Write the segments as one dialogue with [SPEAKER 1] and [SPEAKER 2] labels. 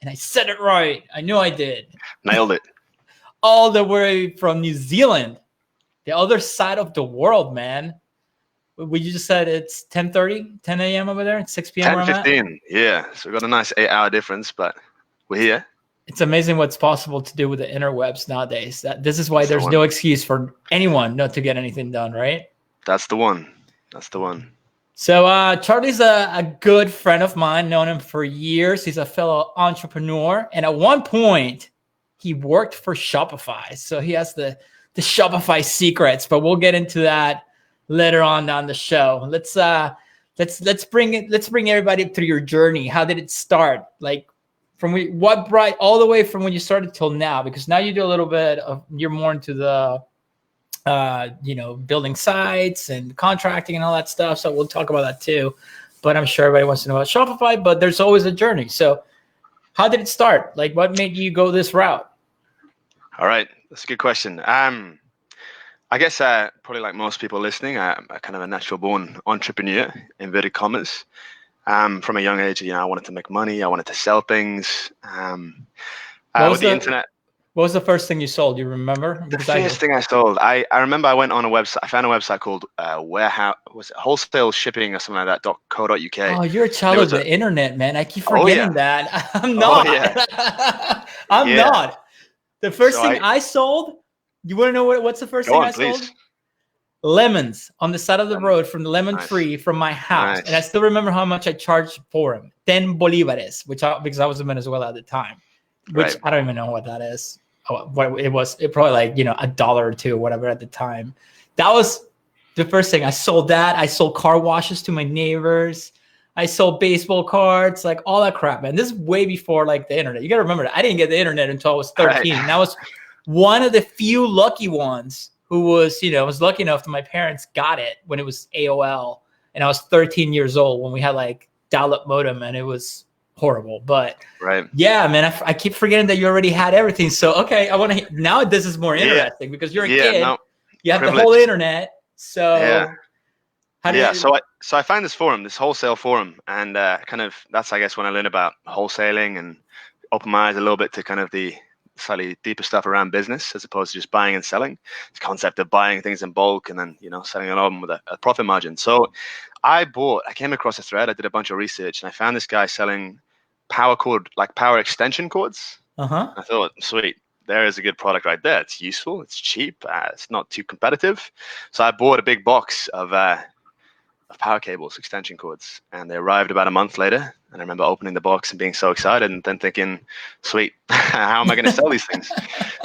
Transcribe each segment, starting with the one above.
[SPEAKER 1] And I said it right. I knew I did.
[SPEAKER 2] Nailed it.
[SPEAKER 1] All the way from New Zealand, the other side of the world, man. We just said it's 10 a.m. over there, it's 6 p.m.
[SPEAKER 2] 10:15. Yeah. So we've got a nice 8-hour difference, but we're here.
[SPEAKER 1] It's amazing what's possible to do with the interwebs nowadays. This is why there's no excuse for anyone not to get anything done, right?
[SPEAKER 2] That's the one. That's the one.
[SPEAKER 1] So Charlie's a good friend of mine, known him for years. He's a fellow entrepreneur. And at one point, he worked for Shopify. So he has the Shopify secrets, but we'll get into that later on down the show. Let's bring everybody through your journey. How did it start? Like what brought all the way from when you started till now? Because now you do a little bit of, you're more into the building sites and contracting and all that stuff. So we'll talk about that too. But I'm sure everybody wants to know about Shopify, but there's always a journey. So how did it start? Like what made you go this route? All
[SPEAKER 2] right. That's a good question. I guess probably like most people listening, I'm kind of a natural born entrepreneur, inverted commas. From a young age, I wanted to make money. I wanted to sell things. With the internet.
[SPEAKER 1] What was the first thing you sold? You remember?
[SPEAKER 2] The first thing I sold, I remember I went on a website. I found a website called wholesale shipping or something like that, .co.uk.
[SPEAKER 1] Oh, you're a child of the internet, man. I keep forgetting that. I'm not. Oh, yeah. I'm not. The first thing I sold, you want to know what's the first thing I sold? Lemons on the side of the road from the lemon tree from my house. Nice. And I still remember how much I charged for them. 10 bolívares, because I was in Venezuela at the time, which I don't even know what that is. What it was, it probably like, $1 or $2 or whatever at the time. That was the first thing. I sold that. I sold car washes to my neighbors. I sold baseball cards, like all that crap, man. This is way before like the internet. You got to remember that I didn't get the internet until I was 13. And I was one of the few lucky ones who was, was lucky enough that my parents got it when it was AOL. And I was 13 years old when we had like dial-up modem, and it was horrible. But yeah, man, I keep forgetting that you already had everything. So, okay, I want to, now this is more interesting because you're a kid. No, you have the whole internet. So
[SPEAKER 2] So I found this forum, this wholesale forum, and that's, I guess, when I learned about wholesaling and opened my eyes a little bit to kind of the slightly deeper stuff around business as opposed to just buying and selling. This concept of buying things in bulk and then, selling it on with a profit margin. So I came across a thread. I did a bunch of research and I found this guy selling power extension cords. I thought, sweet, there is a good product right there. It's useful. It's cheap. It's not too competitive. So I bought a big box of power cables, extension cords, and they arrived about a month later. And I remember opening the box and being so excited and then thinking, sweet, how am I going to sell these things?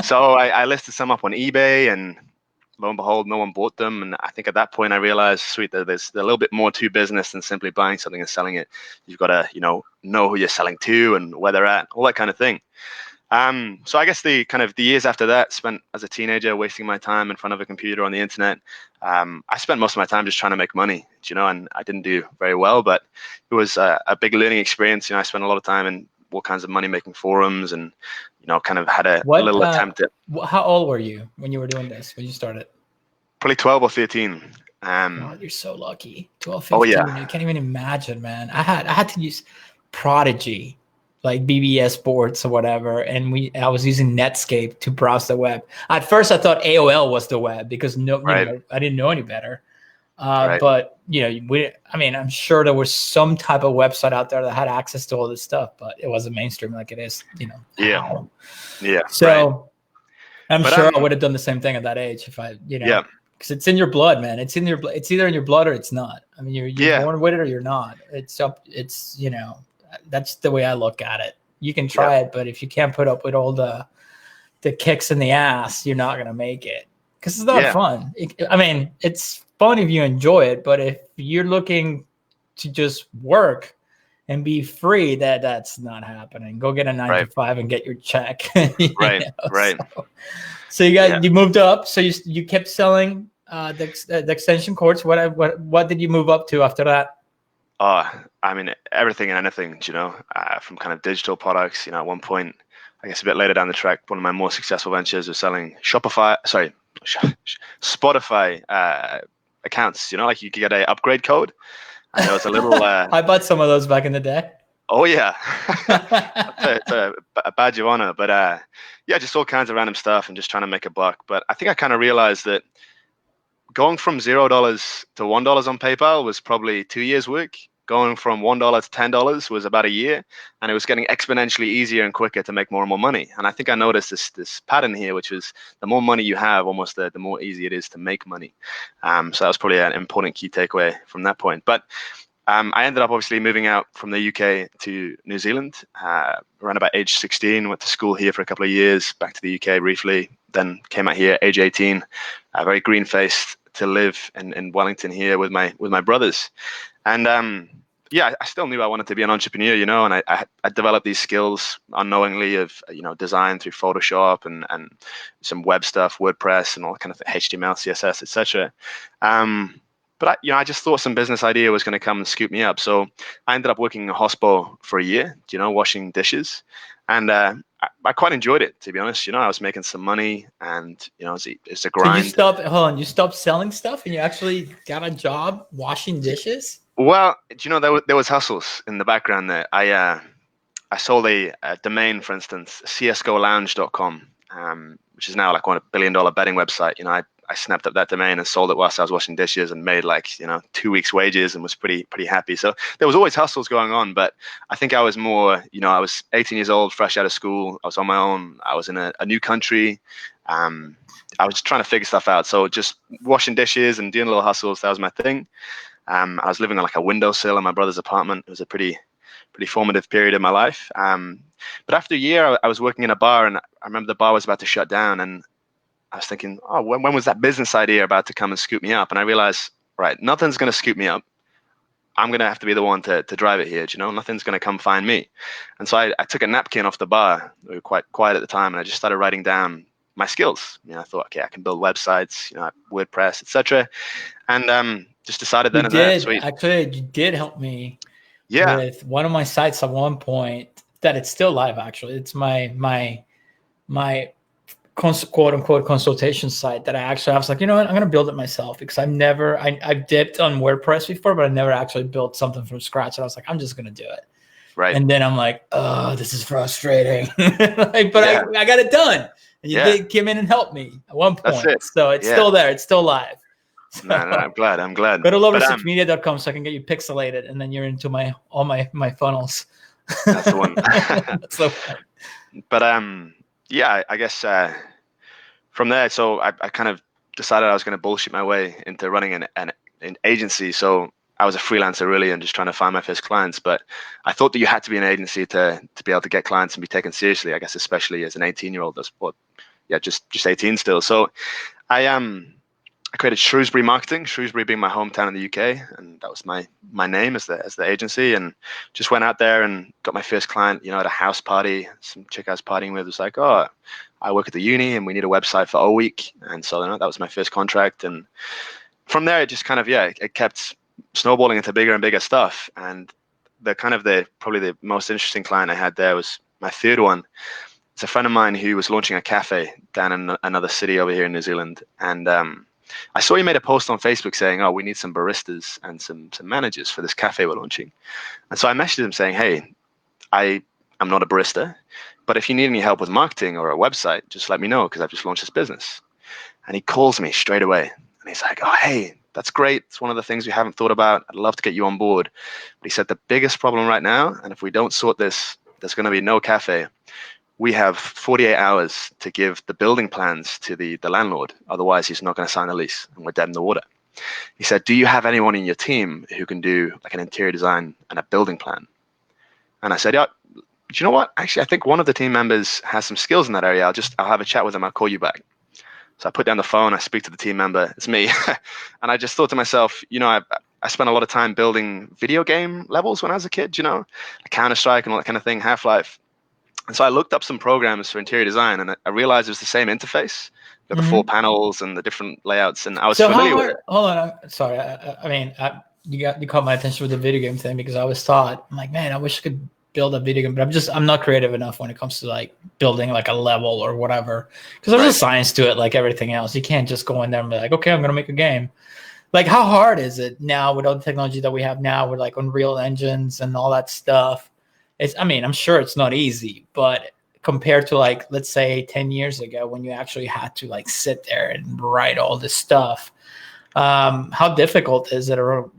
[SPEAKER 2] So I listed some up on eBay, and lo and behold, no one bought them. And I think at that point I realized, sweet, that there's a little bit more to business than simply buying something and selling it. You've got to, know who you're selling to and where they're at, all that kind of thing. So I guess the years after that, spent as a teenager wasting my time in front of a computer on the internet. I spent most of my time just trying to make money, and I didn't do very well, but it was a big learning experience. I spent a lot of time in all kinds of money making forums and, kind of had a little attempt at.
[SPEAKER 1] How old were you when you were doing this, when you started?
[SPEAKER 2] Probably 12 or 13.
[SPEAKER 1] God, you're so lucky. 12, 15.
[SPEAKER 2] Oh, yeah.
[SPEAKER 1] You can't even imagine, man. I had to use Prodigy, like BBS boards or whatever, and I was using Netscape to browse the web. At first, I thought AOL was the web because I didn't know any better. But I'm sure there was some type of website out there that had access to all this stuff, but it wasn't mainstream like it is, now.
[SPEAKER 2] Yeah.
[SPEAKER 1] So I'm sure I would have done the same thing at that age if I, because it's in your blood, man. It's in your blood. It's either in your blood or it's not. I mean, you're born with it or you're not. It's that's the way I look at it. You can try it, but if you can't put up with all the kicks in the ass, you're not going to make it because it's not fun. It's fun if you enjoy it, but if you're looking to just work and be free, that's not happening. Go get a 9 to 5 and get your check. So you moved up. So you kept selling the extension cords. What did you move up to after that?
[SPEAKER 2] Everything and anything, from kind of digital products. At one point, I guess a bit later down the track, one of my more successful ventures was selling Spotify accounts. Like you could get a upgrade code, and there was a little.
[SPEAKER 1] I bought some of those back in the day.
[SPEAKER 2] Oh yeah, it's a badge of honor. But yeah, just all kinds of random stuff and just trying to make a buck. But I think I kind of realized that going from $0 to $1 on PayPal was probably 2 years' work. Going from $1 to $10 was about a year, and it was getting exponentially easier and quicker to make more and more money. And I think I noticed this pattern here, which was the more money you have, almost the more easy it is to make money. So that was probably an important key takeaway from that point. But I ended up obviously moving out from the UK to New Zealand around about age 16. Went to school here for a couple of years, back to the UK briefly, then came out here age 18, very green-faced, to live in Wellington here with my brothers. And yeah, I still knew I wanted to be an entrepreneur, and I developed these skills unknowingly of, design through Photoshop and some web stuff, WordPress and all kind of HTML, CSS, etc. But I just thought some business idea was going to come and scoop me up. So I ended up working in a hospo for a year, washing dishes. And I quite enjoyed it, to be honest. I was making some money, and it's a grind.
[SPEAKER 1] So you stopped selling stuff, and you actually got a job washing dishes?
[SPEAKER 2] Well, there was hustles in the background there. I sold a domain, for instance, csgolounge.com, which is now like $1 billion betting website. I snapped up that domain and sold it whilst I was washing dishes, and made 2 weeks' wages, and was pretty happy. So there was always hustles going on, but I think I was more, I was 18 years old, fresh out of school. I was on my own. I was in a new country. I was trying to figure stuff out. So just washing dishes and doing little hustles, that was my thing. I was living on like a windowsill in my brother's apartment. It was a pretty formative period in my life. But after a year, I was working in a bar, and I remember the bar was about to shut down, and I was thinking, oh, when was that business idea about to come and scoop me up? And I realized, right, nothing's going to scoop me up. I'm going to have to be the one to drive it here. Nothing's going to come find me. And so I took a napkin off the bar. We were quite quiet at the time, and I just started writing down my skills. I thought, okay, I can build websites, WordPress, etc. And just decided then and there. Sweet.
[SPEAKER 1] Actually, you did help me with one of my sites at one point that it's still live. Actually, it's my quote unquote consultation site that I was like, you know what, I'm going to build it myself, because I've dipped on WordPress before, but I never actually built something from scratch. And I was like, I'm just going to do it.
[SPEAKER 2] Right.
[SPEAKER 1] And then I'm like, oh, this is frustrating. I got it done. And you did come in and help me at one point. That's it. So it's still there. It's still live. So,
[SPEAKER 2] no, I'm glad. Go
[SPEAKER 1] to Lovrecich so I can get you pixelated, and then you're into all my funnels.
[SPEAKER 2] That's the one.
[SPEAKER 1] That's so fun.
[SPEAKER 2] But yeah, I guess from there, so I kind of decided I was going to bullshit my way into running an agency. So I was a freelancer really, and just trying to find my first clients. But I thought that you had to be an agency to be able to get clients and be taken seriously, I guess, especially as an 18-year-old. Just 18 still. So I created Shrewsbury Marketing, Shrewsbury being my hometown in the UK, and that was my name as the agency, and just went out there and got my first client, at a house party. Some chick I was partying with was like, oh, I work at the uni and we need a website for a week. And so that was my first contract. And from there, it just kind of, it kept snowballing into bigger and bigger stuff. And probably the most interesting client I had there was my third one. It's a friend of mine who was launching a cafe down in another city over here in New Zealand. And I saw he made a post on Facebook saying, oh, we need some baristas and some managers for this cafe we're launching. And so I messaged him saying, hey, I'm not a barista, but if you need any help with marketing or a website, just let me know, because I've just launched this business. And he calls me straight away, and he's like, oh, hey, that's great. It's one of the things we haven't thought about. I'd love to get you on board. But he said the biggest problem right now, and if we don't sort this, there's going to be no cafe. We have 48 hours to give the building plans to the landlord. Otherwise, he's not going to sign the lease, and we're dead in the water. He said, do you have anyone in your team who can do like an interior design and a building plan? And I said, yeah, do you know what? Actually, I think one of the team members has some skills in that area. I'll have a chat with him. I'll call you back. So I put down the phone. I speak to the team member. It's me. And I just thought to myself, I spent a lot of time building video game levels when I was a kid, Counter-Strike and all that kind of thing, Half-Life. And so I looked up some programs for interior design, and I realized it was the same interface, the 4 panels and the different layouts, and I was familiar with it.
[SPEAKER 1] Hold on, sorry. You caught my attention with the video game thing, because I always thought, I'm like, man, I wish I could build a video game, but I'm not creative enough when it comes to like building like a level or whatever, because there's a science to it, like everything else. You can't just go in there and be like, okay, I'm gonna make a game. Like, how hard is it now with all the technology that we have now with like Unreal engines and all that stuff? I'm sure it's not easy, but compared to like, let's say 10 years ago when you actually had to like sit there and write all this stuff, how difficult is it, or,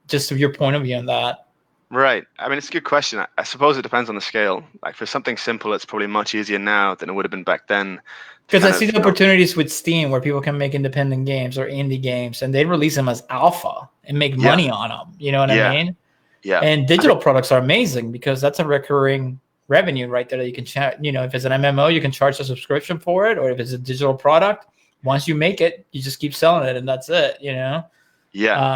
[SPEAKER 1] just your point of view on that?
[SPEAKER 2] Right. I mean, it's a good question. I suppose it depends on the scale. Like for something simple, it's probably much easier now than it would have been back then.
[SPEAKER 1] Because I see the opportunities with Steam where people can make independent games or indie games, and they release them as alpha and make money on them. You know what I mean?
[SPEAKER 2] Yeah.
[SPEAKER 1] And digital products are amazing because that's a recurring revenue right there that you can charge. If it's an MMO, you can charge a subscription for it, or if it's a digital product, once you make it, you just keep selling it, and that's it.
[SPEAKER 2] Yeah,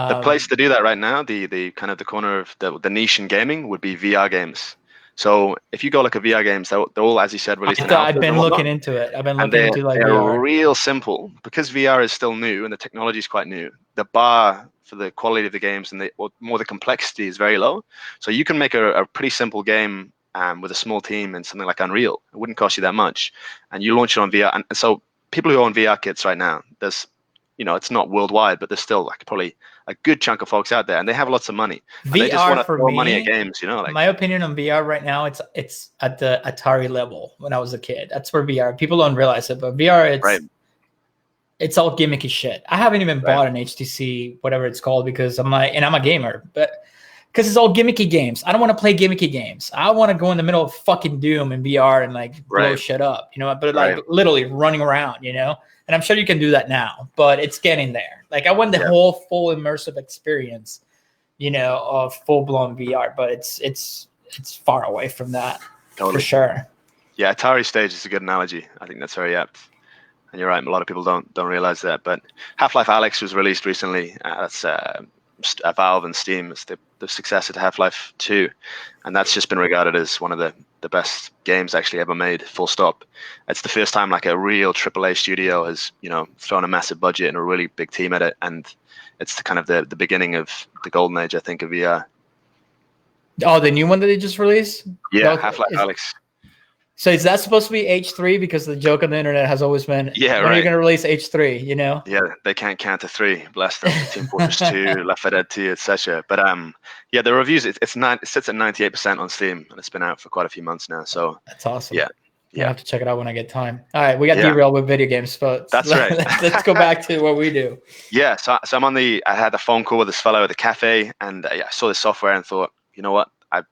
[SPEAKER 2] the place to do that right now, the kind of the corner of the niche in gaming would be VR games. So if you go look at VR games, they're all, as you said, released in alphas.
[SPEAKER 1] I've been looking into it. I've been looking into like
[SPEAKER 2] they're
[SPEAKER 1] VR.
[SPEAKER 2] Real simple because VR is still new and the technology is quite new. The bar for the quality of the games and the complexity is very low. So you can make a pretty simple game with a small team and something like Unreal. It wouldn't cost you that much, and you launch it on VR. And so people who own VR kits right now, there's it's not worldwide, but there's still like probably a good chunk of folks out there, and they have lots of money. VR they just want to throw money at games,
[SPEAKER 1] my opinion on VR right now, it's at the Atari level. When I was a kid, that's where VR. People don't realize it, but VR, it's all gimmicky shit. I haven't even bought an HTC, whatever it's called, because I'm a gamer, but because it's all gimmicky games. I don't want to play gimmicky games. I want to go in the middle of fucking Doom in VR and like blow shit up, but like literally running around, And I'm sure you can do that now, but it's getting there. Like I want the whole full immersive experience, of full blown VR, but it's far away from that for sure.
[SPEAKER 2] Yeah, Atari stage is a good analogy. I think that's very apt. And you're right, a lot of people don't realize that. But Half-Life Alyx was released recently. That's Valve and Steam. It's the successor to Half-Life 2, and that's just been regarded as one of the best games actually ever made, full stop. It's the first time like a real AAA studio has thrown a massive budget and a really big team at it, and it's the kind of the beginning of the golden age, I think, of VR.
[SPEAKER 1] Oh, the new one that they just released?
[SPEAKER 2] Yeah, Half-Life Alyx.
[SPEAKER 1] So is that supposed to be H3? Because the joke on the internet has always been, when are you going to release H3,
[SPEAKER 2] Yeah, they can't count to 3. Bless them. Team Fortress 2, Left 4 Dead 2, etc. But the reviews, it sits at 98% on Steam, and it's been out for quite a few months now. So
[SPEAKER 1] that's awesome.
[SPEAKER 2] Yeah.
[SPEAKER 1] I have to check it out when I get time. All right, we got derailed with video games, but
[SPEAKER 2] that's right.
[SPEAKER 1] Let's go back to what we do.
[SPEAKER 2] Yeah, so I'm I had a phone call with this fellow at the cafe, and I saw this software and thought, you know what, I'm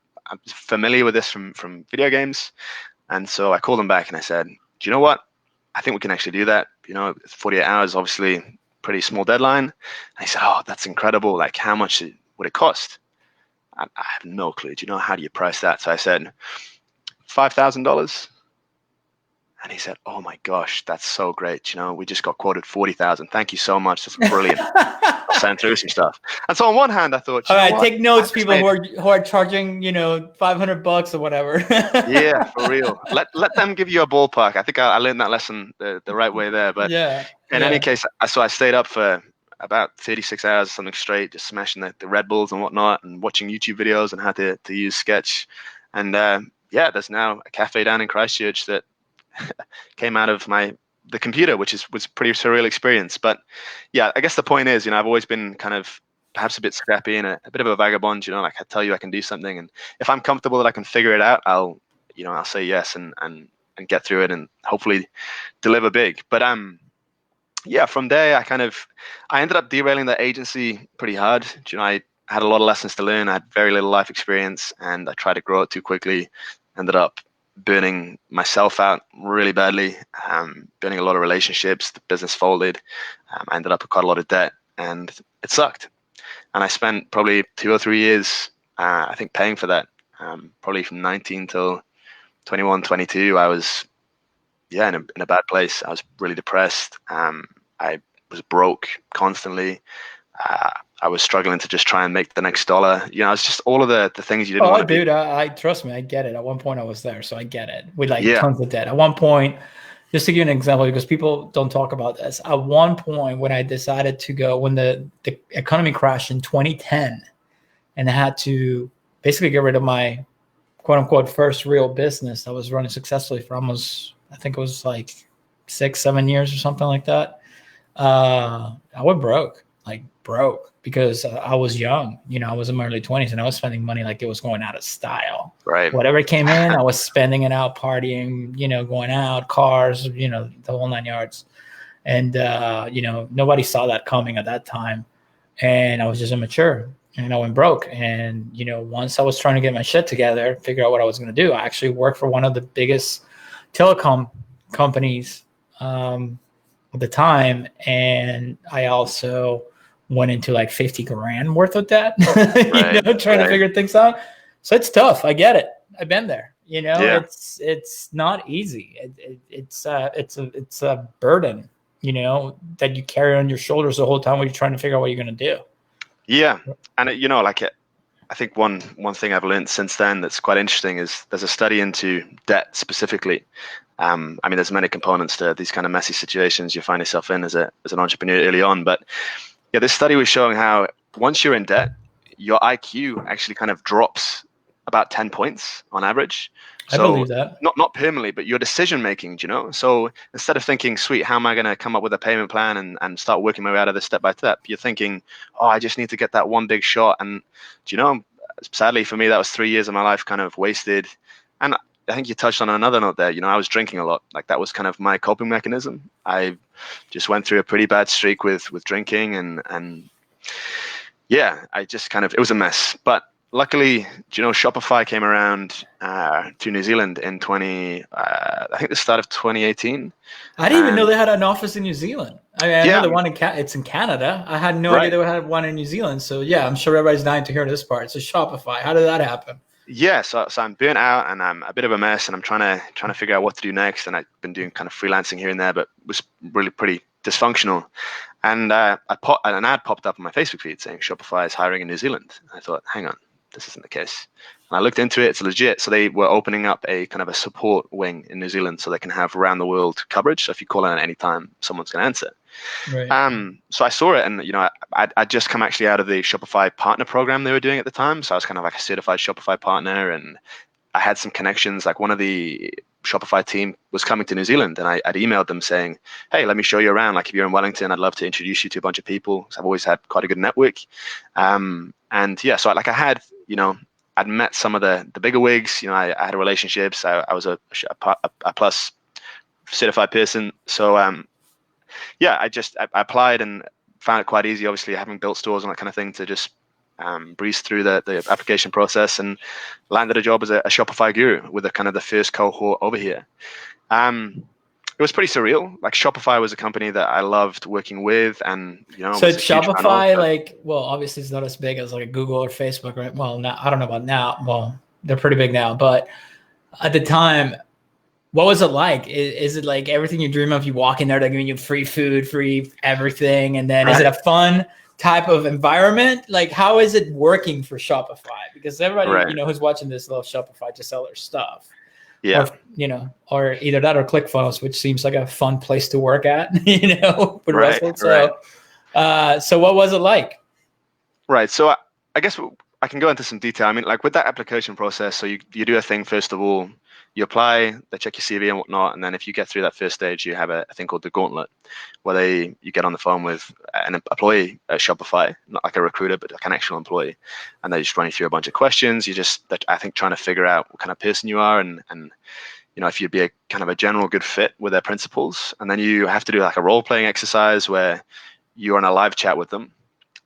[SPEAKER 2] familiar with this from video games. And so I called him back and I said, do you know what? I think we can actually do that. 48 hours, obviously pretty small deadline. And he said, oh, that's incredible. Like, how much would it cost? I have no clue. How do you price that? So I said, $5,000. And he said, oh my gosh, that's so great. We just got quoted 40,000. Thank you so much. That's brilliant. I'll send through some stuff. And so on one hand, I thought,
[SPEAKER 1] all right, take notes, people who are charging, $500 or whatever.
[SPEAKER 2] Yeah, for real. Let them give you a ballpark. I think I learned that lesson the right way there. But in any case, I stayed up for about 36 hours, something straight, just smashing the Red Bulls and whatnot, and watching YouTube videos on how to use Sketch. And there's now a cafe down in Christchurch that came out of the computer, which was a pretty surreal experience. But yeah, I guess the point is, I've always been kind of perhaps a bit scrappy and a bit of a vagabond. Like I tell you I can do something, and if I'm comfortable that I can figure it out, I'll say yes and get through it and hopefully deliver big. But from there I ended up derailing the agency pretty hard. I had a lot of lessons to learn. I had very little life experience, and I tried to grow it too quickly. Ended up burning myself out really badly, burning a lot of relationships. The business folded. I ended up with quite a lot of debt, and it sucked. And I spent probably 2 or 3 years, I think, paying for that. Probably from 19 till 21, 22, I was, in a bad place. I was really depressed. I was broke constantly. I was struggling to just try and make the next dollar. It's just all of the things you didn't want to
[SPEAKER 1] do. I trust me, I get it. At one point I was there, so I get it. With tons of debt. At one point, just to give you an example, because people don't talk about this. At one point when I decided to go, when the economy crashed in 2010, and I had to basically get rid of my quote unquote first real business that was running successfully for almost, I think it was like 6-7 years or something like that. I went broke. like broke because I was young. I was in my early 20s and I was spending money like it was going out of style.
[SPEAKER 2] Right.
[SPEAKER 1] Whatever came in, I was spending it out, partying, going out, cars, the whole 9 yards. And, nobody saw that coming at that time. And I was just immature and I went broke. And, once I was trying to get my shit together, figure out what I was going to do, I actually worked for one of the biggest telecom companies at the time. And I also went into like 50 grand worth of debt, trying to figure things out. So it's tough. I get it. I've been there. It's not easy. It's a burden, that you carry on your shoulders the whole time when you're trying to figure out what you're going to do. Yeah.
[SPEAKER 2] And I think one thing I've learned since then that's quite interesting is there's a study into debt specifically. There's many components to these kind of messy situations you find yourself in as an entrepreneur early on, but yeah, this study was showing how once you're in debt, your IQ actually kind of drops about 10 points on average.
[SPEAKER 1] So I believe that.
[SPEAKER 2] Not permanently, but your decision making, So instead of thinking, sweet, how am I going to come up with a payment plan and start working my way out of this step by step, you're thinking, oh, I just need to get that one big shot. And sadly for me, that was 3 years of my life kind of wasted. And I think you touched on another note there. I was drinking a lot. Like that was kind of my coping mechanism. I just went through a pretty bad streak with drinking and yeah, I just it was a mess. But luckily, Shopify came around to New Zealand in I think the start of 2018.
[SPEAKER 1] I didn't even know they had an office in New Zealand. I know the one it's in Canada. I had no idea they had one in New Zealand. So yeah, I'm sure everybody's dying to hear this part. So Shopify, how did that happen?
[SPEAKER 2] Yeah, so I'm burnt out and I'm a bit of a mess and I'm trying to figure out what to do next. And I've been doing kind of freelancing here and there, but was really pretty dysfunctional. And an ad popped up on my Facebook feed saying Shopify is hiring in New Zealand. I thought, hang on, this isn't the case. And I looked into it, it's legit. So they were opening up a kind of a support wing in New Zealand so they can have around the world coverage. So if you call in at any time, someone's going to answer. Right. So I saw it and, I'd just come actually out of the Shopify partner program they were doing at the time. So I was kind of like a certified Shopify partner and I had some connections. Like one of the Shopify team was coming to New Zealand and I'd emailed them saying, hey, let me show you around. Like if you're in Wellington, I'd love to introduce you to a bunch of people. So I've always had quite a good network. And yeah, so I had, I'd met some of the bigger wigs, I had relationships. I was a plus certified person. So yeah, I applied and found it quite easy, obviously having built stores and that kind of thing, to just breeze through the application process and landed a job as a Shopify guru with the first cohort over here. It was pretty surreal. Like Shopify was a company that I loved working with, and
[SPEAKER 1] So Shopify, obviously it's not as big as like a Google or Facebook, right? Well, now I don't know about now. Well, they're pretty big now, but at the time, what was it like? Is it like everything you dream of? You walk in there, they're giving you free food, free everything, and then is it a fun type of environment? Like, how is it working for Shopify? Because everybody who's watching this loves Shopify to sell their stuff.
[SPEAKER 2] Yeah.
[SPEAKER 1] Or either that or ClickFunnels, which seems like a fun place to work at, with Russell. So what was it like?
[SPEAKER 2] Right. So I guess I can go into some detail. Like with that application process, so you do a thing, first of all, you apply, they check your CV and whatnot, and then if you get through that first stage, you have a thing called the gauntlet, where you get on the phone with an employee at Shopify, not like a recruiter, but like an actual employee, and they just run you through a bunch of questions. I think trying to figure out what kind of person you are and if you'd be a kind of a general good fit with their principles, and then you have to do like a role-playing exercise where you're on a live chat with them.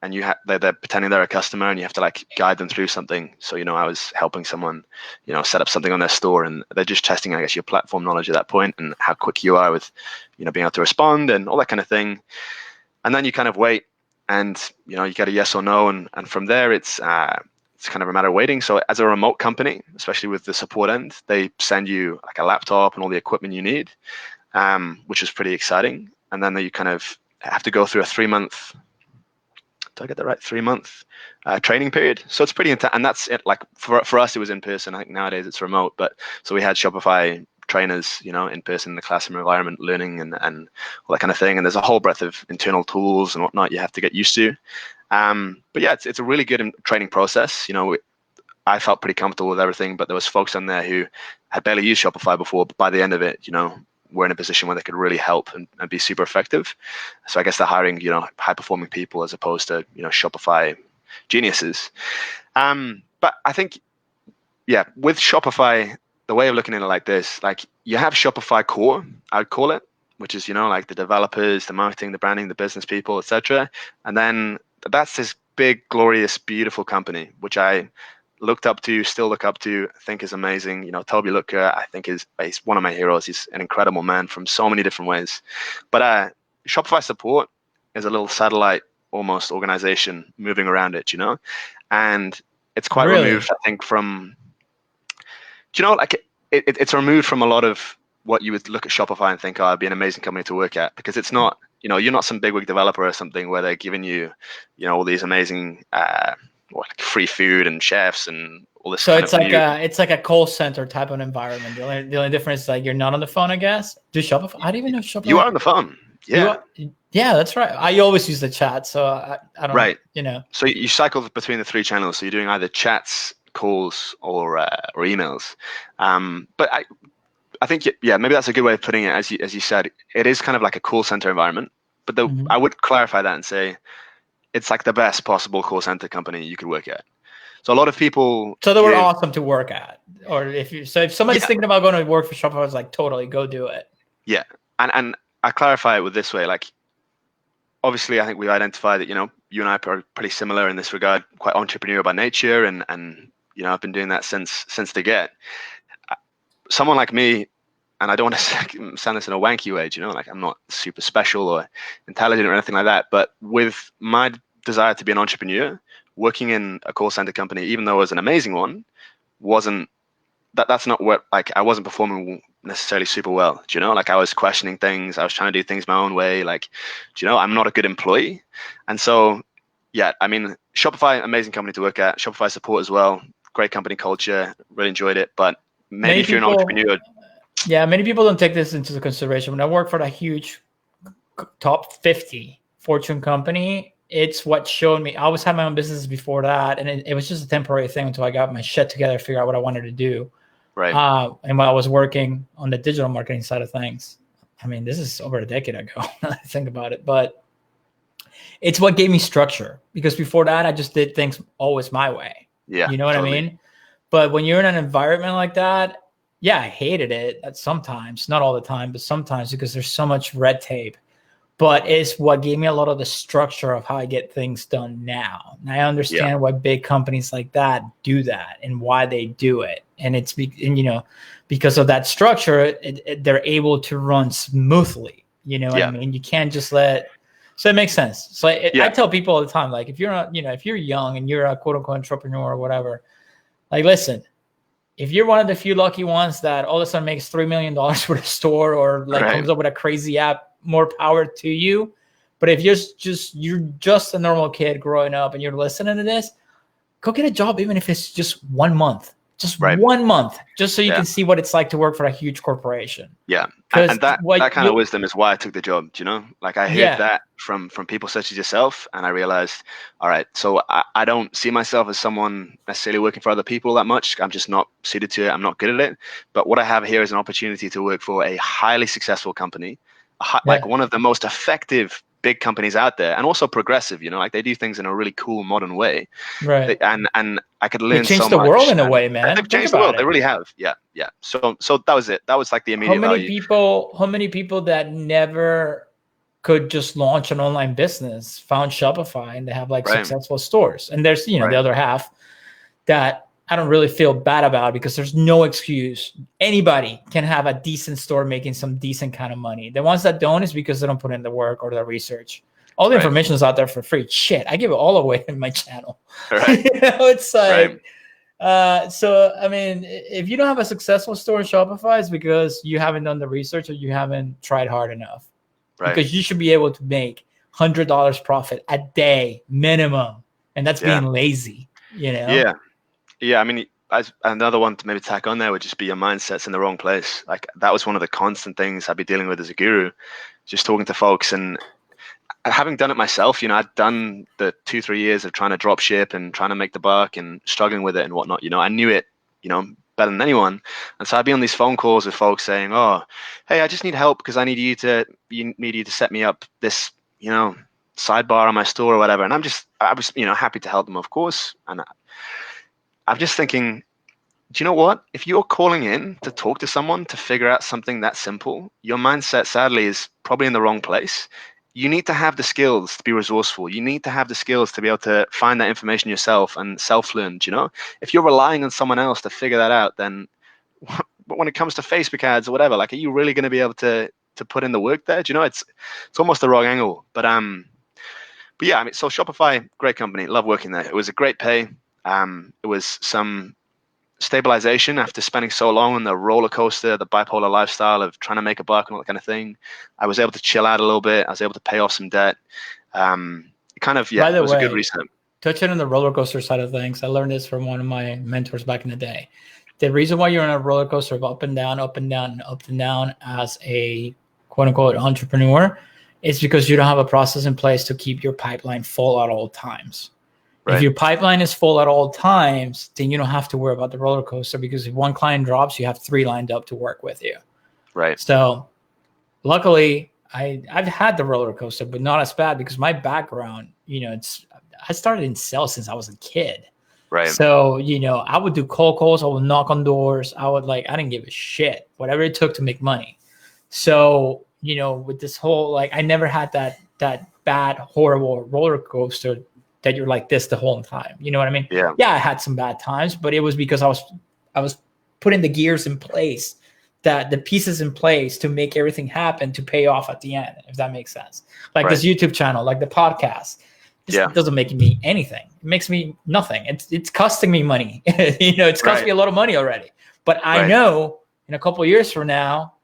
[SPEAKER 2] And they're pretending they're a customer, and you have to like guide them through something. So I was helping someone, set up something on their store, and they're just testing, I guess, your platform knowledge at that point and how quick you are with, being able to respond and all that kind of thing. And then you kind of wait, and you get a yes or no, and from there it's kind of a matter of waiting. So as a remote company, especially with the support end, they send you like a laptop and all the equipment you need, which is pretty exciting. And then you kind of have to go through a 3-month. Did I get that right? 3-month training period. So it's pretty intense, and that's it. Like for us, it was in person. I think nowadays it's remote, but so we had Shopify trainers, in person in the classroom environment, learning and all that kind of thing. And there's a whole breadth of internal tools and whatnot you have to get used to. But yeah, it's a really good training process. I felt pretty comfortable with everything, but there was folks on there who had barely used Shopify before. But by the end of it, were in a position where they could really help and be super effective. So I guess they're hiring, high performing people as opposed to, Shopify geniuses. But I think, with Shopify, the way of looking at it like this, like you have Shopify core, I'd call it, which is, like the developers, the marketing, the branding, the business people, etc. And then that's this big, glorious, beautiful company, which I looked up to, still look up to, think is amazing. Toby Lutker, I think he's one of my heroes. He's an incredible man from so many different ways. But Shopify support is a little satellite almost organization moving around it, and it's quite removed, I think, from, it's removed from a lot of what you would look at Shopify and think, oh, it'd be an amazing company to work at, because it's not, you're not some bigwig developer or something where they're giving you, all these amazing like free food and chefs and all this.
[SPEAKER 1] So it's like a call center type of environment. The only difference is like you're not on the phone, I guess. Do Shopify? I don't even know Shopify.
[SPEAKER 2] You are on the phone. Yeah.
[SPEAKER 1] Yeah, that's right. I always use the chat, so I don't.
[SPEAKER 2] Right. So you cycle between the three channels. So you're doing either chats, calls, or emails. But I think maybe that's a good way of putting it. As you said, it is kind of like a call center environment. But I would clarify that and say it's like the best possible call center company you could work at. So a lot of people.
[SPEAKER 1] So they were awesome to work at, or if somebody's thinking about going to work for Shopify, it's like totally go do it. Yeah,
[SPEAKER 2] and I clarify it with this way, like. Obviously, I think we've identified that, you and I are pretty similar in this regard, quite entrepreneurial by nature. And I've been doing that since the get. Someone like me, and I don't want to sound this in a wanky way, like I'm not super special or intelligent or anything like that. But with my desire to be an entrepreneur, working in a call center company, even though it was an amazing one, that's not what, like, I wasn't performing necessarily super well. Like I was questioning things. I was trying to do things my own way. Like, I'm not a good employee. And so, I mean, Shopify, amazing company to work at. Shopify support as well. Great company culture. Really enjoyed it. But maybe if you're an entrepreneur.
[SPEAKER 1] Yeah, many people don't take this into consideration. When I work for a huge top 50 Fortune company, it's what showed me. I always had my own business before that. And it was just a temporary thing until I got my shit together, figure out what I wanted to do.
[SPEAKER 2] Right.
[SPEAKER 1] And while I was working on the digital marketing side of things, I mean, this is over a decade ago. I think about it, but it's what gave me structure, because before that, I just did things always my way.
[SPEAKER 2] Yeah.
[SPEAKER 1] You know what I mean? But when you're in an environment like that, I hated it sometimes, not all the time, but sometimes, because there's so much red tape. But it's what gave me a lot of the structure of how I get things done now. And I understand why big companies like that do that and why they do it. And it's because of that structure, they're able to run smoothly. You know what I mean? You can't just so it makes sense. So I tell people all the time, like, if you're not, if you're young and you're a quote unquote entrepreneur or whatever, like, listen, if you're one of the few lucky ones that all of a sudden makes $3 million with a store, or like comes up with a crazy app, more power to you. But if you're just a normal kid growing up and you're listening to this, go get a job, even if it's just 1 month. Just 1 month, just so you can see what it's like to work for a huge corporation.
[SPEAKER 2] Yeah, and that kind of wisdom is why I took the job. Like I heard that from people such as yourself, and I realized, all right, so I don't see myself as someone necessarily working for other people that much. I'm just not suited to it. I'm not good at it. But what I have here is an opportunity to work for a highly successful company, like one of the most effective big companies out there, and also progressive, like they do things in a really cool modern way.
[SPEAKER 1] Right.
[SPEAKER 2] And I could learn so much.
[SPEAKER 1] They changed the world in a way, man.
[SPEAKER 2] They've changed the world. They really have. Yeah. So that was it. That was like the immediate value.
[SPEAKER 1] How many people that never could just launch an online business found Shopify and they have successful stores? And there's, the other half that I don't really feel bad about, because there's no excuse. Anybody can have a decent store making some decent kind of money. The ones that don't is because they don't put in the work or the research. All the information is out there for free. Shit, I give it all away in my channel.
[SPEAKER 2] Right.
[SPEAKER 1] It's like, so, I mean, if you don't have a successful store in Shopify, it's because you haven't done the research or you haven't tried hard enough. Right. Because you should be able to make $100 profit a day minimum. And that's being lazy,
[SPEAKER 2] Yeah. Yeah, I mean, another one to maybe tack on there would just be your mindset's in the wrong place. Like that was one of the constant things I'd be dealing with as a guru, just talking to folks. And having done it myself, I'd done the 2-3 years of trying to drop ship and trying to make the buck and struggling with it and whatnot. I knew it, better than anyone. And so I'd be on these phone calls with folks saying, oh, hey, I just need help because I need you to set me up this, sidebar on my store or whatever. And I was, happy to help them, of course. And I'm just thinking, do you know what? If you're calling in to talk to someone to figure out something that simple, your mindset, sadly, is probably in the wrong place. You need to have the skills to be resourceful. You need to have the skills to be able to find that information yourself and self-learn, If you're relying on someone else to figure that out, then when it comes to Facebook ads or whatever, like, are you really going to be able to put in the work there? It's almost the wrong angle. But yeah, I mean, so Shopify, great company, love working there. It was a great pay. It was some stabilization after spending so long on the roller coaster, the bipolar lifestyle of trying to make a buck and all that kind of thing. I was able to chill out a little bit. I was able to pay off some debt. It was a good reset.
[SPEAKER 1] Touching on the roller coaster side of things, I learned this from one of my mentors back in the day. The reason why you're on a roller coaster of up and down, up and down, and up and down as a quote unquote entrepreneur is because you don't have a process in place to keep your pipeline full at all times. Right. If your pipeline is full at all times, then you don't have to worry about the roller coaster, because if one client drops, you have 3 lined up to work with you.
[SPEAKER 2] Right.
[SPEAKER 1] So luckily, I've had the roller coaster, but not as bad because my background, I started in sales since I was a kid.
[SPEAKER 2] Right.
[SPEAKER 1] So, I would do cold calls. I would knock on doors. I didn't give a shit, whatever it took to make money. So, with this whole, I never had that bad, horrible roller coaster that you're like this the whole time. You know what I mean?
[SPEAKER 2] Yeah.
[SPEAKER 1] Yeah, I had some bad times, but it was because I was putting the gears in place, the pieces in place to make everything happen to pay off at the end, if that makes sense. Like this YouTube channel, like the podcast. This doesn't make me anything. It makes me nothing. It's costing me money. It's cost me a lot of money already. But I know in a couple of years from now,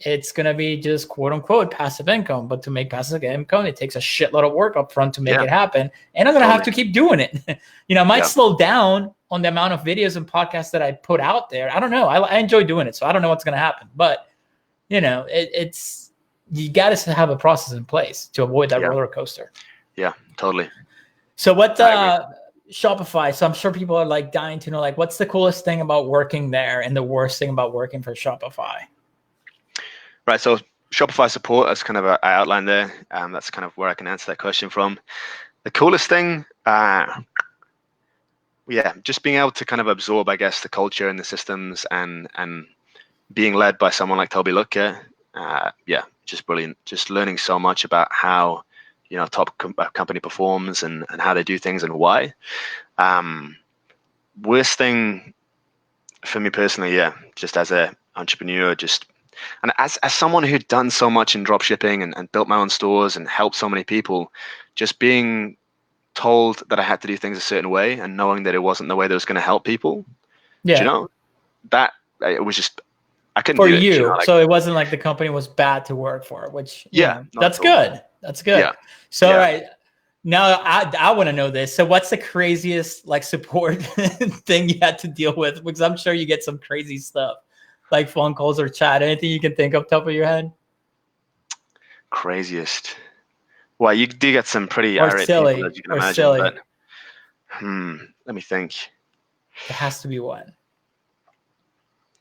[SPEAKER 1] it's going to be just quote unquote passive income. But to make passive income, it takes a shitload of work up front to make it happen. And I'm going to have to keep doing it. I might slow down on the amount of videos and podcasts that I put out there. I don't know. I enjoy doing it. So I don't know what's going to happen. But, it's you got to have a process in place to avoid that roller coaster.
[SPEAKER 2] Yeah, totally.
[SPEAKER 1] So what Shopify? So I'm sure people are dying to know, what's the coolest thing about working there and the worst thing about working for Shopify?
[SPEAKER 2] Right. So Shopify support, as kind of I outlined there. That's kind of where I can answer that question from. The coolest thing, just being able to kind of absorb, I guess, the culture and the systems and being led by someone like Toby Lutke. Just brilliant. Just learning so much about how top company performs and how they do things and why. Worst thing for me personally, just as an entrepreneur, and as someone who'd done so much in drop shipping and built my own stores and helped so many people, just being told that I had to do things a certain way and knowing that it wasn't the way that was going to help people.
[SPEAKER 1] Yeah.
[SPEAKER 2] That it was just, I couldn't
[SPEAKER 1] for
[SPEAKER 2] do it.
[SPEAKER 1] You. So it wasn't like the company was bad to work for, which, that's good. That's good.
[SPEAKER 2] Yeah.
[SPEAKER 1] So, all right. Now I want to know this. So what's the craziest support thing you had to deal with? Because I'm sure you get some crazy stuff. Like phone calls or chat, anything you can think of top of your head?
[SPEAKER 2] Craziest. Well, you do get some pretty
[SPEAKER 1] irate silly,
[SPEAKER 2] people, as you can imagine.
[SPEAKER 1] Silly.
[SPEAKER 2] But, let me think.
[SPEAKER 1] There has to be one.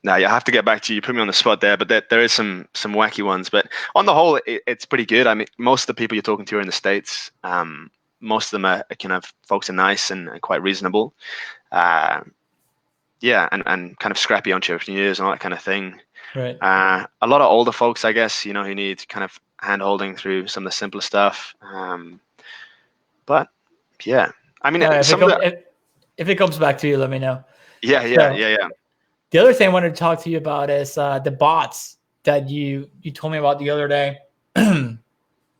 [SPEAKER 2] No, I have to get back to you. You put me on the spot there, but there is some wacky ones. But on the whole, it's pretty good. I mean, most of the people you're talking to are in the States. Most of them are kind of folks are nice and quite reasonable. And kind of scrappy entrepreneurs and all that kind of thing.
[SPEAKER 1] Right.
[SPEAKER 2] A lot of older folks, I guess, who need kind of hand-holding through some of the simpler stuff. But yeah, I mean,
[SPEAKER 1] if it comes back to you, let me know.
[SPEAKER 2] Yeah.
[SPEAKER 1] The other thing I wanted to talk to you about is the bots that you told me about the other day.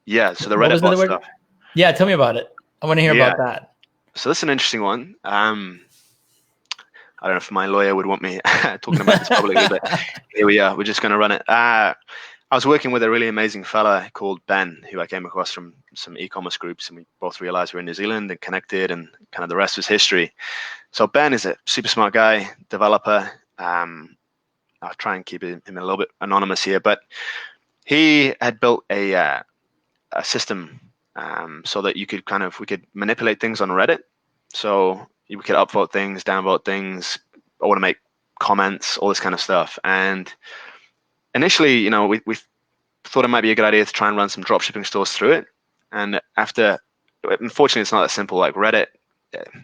[SPEAKER 2] Yeah, so the Reddit bot stuff.
[SPEAKER 1] Yeah, tell me about it. I want to hear about that.
[SPEAKER 2] So this is an interesting one. I don't know if my lawyer would want me talking about this publicly, but here we are. We're just going to run it. I was working with a really amazing fella called Ben, who I came across from some e-commerce groups, and we both realized we're in New Zealand and connected, and kind of the rest was history. So Ben is a super smart guy, developer. I'll try and keep him a little bit anonymous here, but he had built a system so that we could manipulate things on Reddit. So we could upvote things, downvote things. I want to make comments, all this kind of stuff. And initially, you know, we thought it might be a good idea to try and run some dropshipping stores through it. And unfortunately, it's not that simple. Like Reddit,